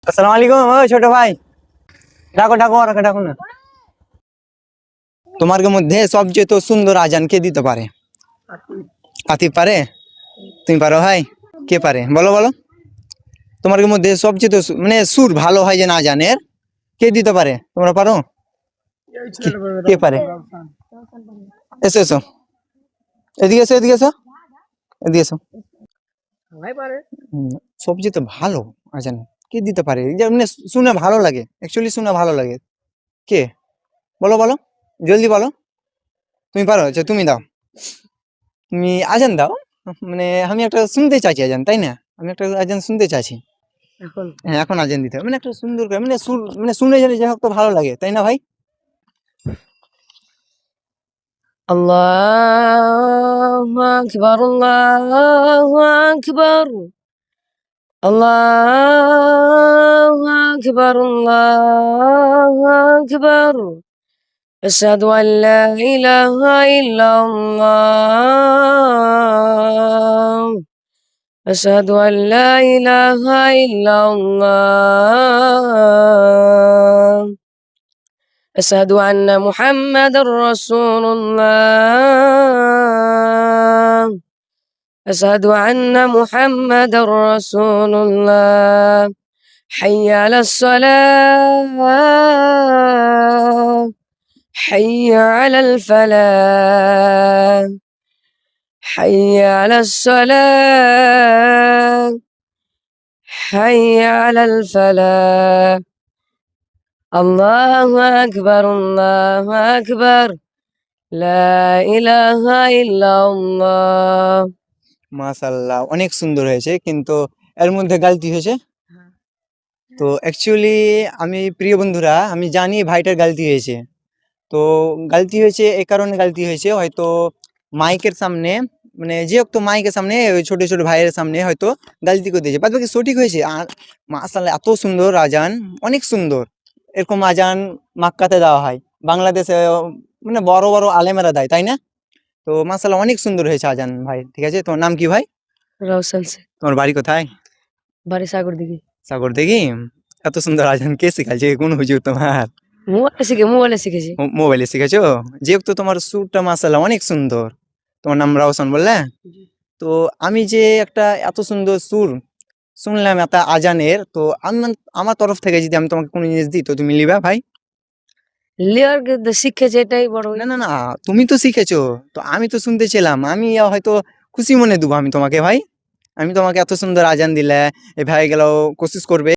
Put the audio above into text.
আসসালামু আলাইকুম। ও ছোট ভাই, ডাকো ডাকো ওরাকে ডাকো না। তোমার মধ্যে সবচেয়ে তো সুন্দর আজান কে দিতে পারে? আতিফ পারে? তুমি পারো ভাই? কে পারে বলো বলো। তোমার মধ্যে সবচেয়ে তো মানে সুর ভালো হয় যে না আজানের, কে দিতে পারে? তোমরা পারো? কে পারে? এসো এসো, এদিকে এসো এদিকে এসো এদিকে এসো। সবচেয়ে তো ভালো আজান কে দিতে পারে, এই যে মানে শুনে ভালো লাগে, অ্যাকচুয়ালি শুনে ভালো লাগে। কে? বলো বলো, জলদি বলো। তুমি পারো? আচ্ছা তুমি দাও, তুমি আজান দাও। মানে আমি একটা শুনতে চাইছি আজান, তাই না? আমি একটা আজান শুনতে চাইছি। হ্যাঁ এখন আজান দিতে হবে, মানে একটা সুন্দর করে, মানে সুর, মানে শুনে জানি যাই হোক তো ভালো লাগে, তাই না ভাই? আল্লাহু আকবার, আল্লাহু আকবার, আল্লাহু আকবার, আল্লাহু আকবার। আশহাদু আন লা ইলাহা ইল্লাল্লাহ, আশহাদু আন লা ইলাহা ইল্লাল্লাহ, أشهد أن محمد رسول الله، أشهد أن محمد رسول الله. حي على الصلاة، حي على الفلاح، حي على الصلاة، حي على الفلاح. الله أكبر، الله أكبر، لا إله إلا الله. মাশাআল্লাহ, অনেক সুন্দর হয়েছে, কিন্তু এর মধ্যে গালতি হয়েছে। তো অ্যাকচুয়ালি আমি, প্রিয় বন্ধুরা, আমি জানি ভাইটার গালতি হয়েছে। তো গালতি হয়েছে এই কারণে গালতি হয়েছে, হয়তো মাইকের সামনে, মানে যে হোক তো মাইকের সামনে ওই ছোট ছোট ভাইয়ের সামনে হয়তো গালতি করে দিয়েছে, বাদ বাকি সঠিক হয়েছে। আর মাশাআল্লাহ এত সুন্দর আজান, অনেক সুন্দর। এরকম আজান মাক্কাতে দেওয়া হয়, বাংলাদেশে মানে বড় বড় আলেমেরা দেয়, তাই না? তো মাশাআল্লাহ অনেক সুন্দর হয়েছে আজান ভাই। ঠিক আছে, তোমার নাম কি ভাই? রওশন সে তোমার বাড়ি কোথায়? বাড়ি সাগর দিঘি। সাগর দেখি। এত সুন্দর আজান কে শিখাইছে, কোন হুজুর তোমার? মোবাইলে শিখেছি। মোবাইলে শিখেছো? যেহেতু তোমার সুরটা মাশাআল্লাহ অনেক সুন্দর। তোমার নাম রাওশন বললে? তো আমি যে একটা এত সুন্দর সুর শুনলাম এত আজানের, তো আমার তরফ থেকে যদি আমি তোমাকে কোনো জিনিস দিই, তো তুমি নিবা ভাই? লিয়ার শিখেছে, এটাই বড়। না না না, তুমি তো শিখেছো, তো আমি তো শুনতে ছিলাম, আমি হয়তো খুশি মনে দেবো আমি তোমাকে ভাই। আমি তোমাকে এত সুন্দর আজান দিলে, এ ভাই গেল কোশিশ করবে।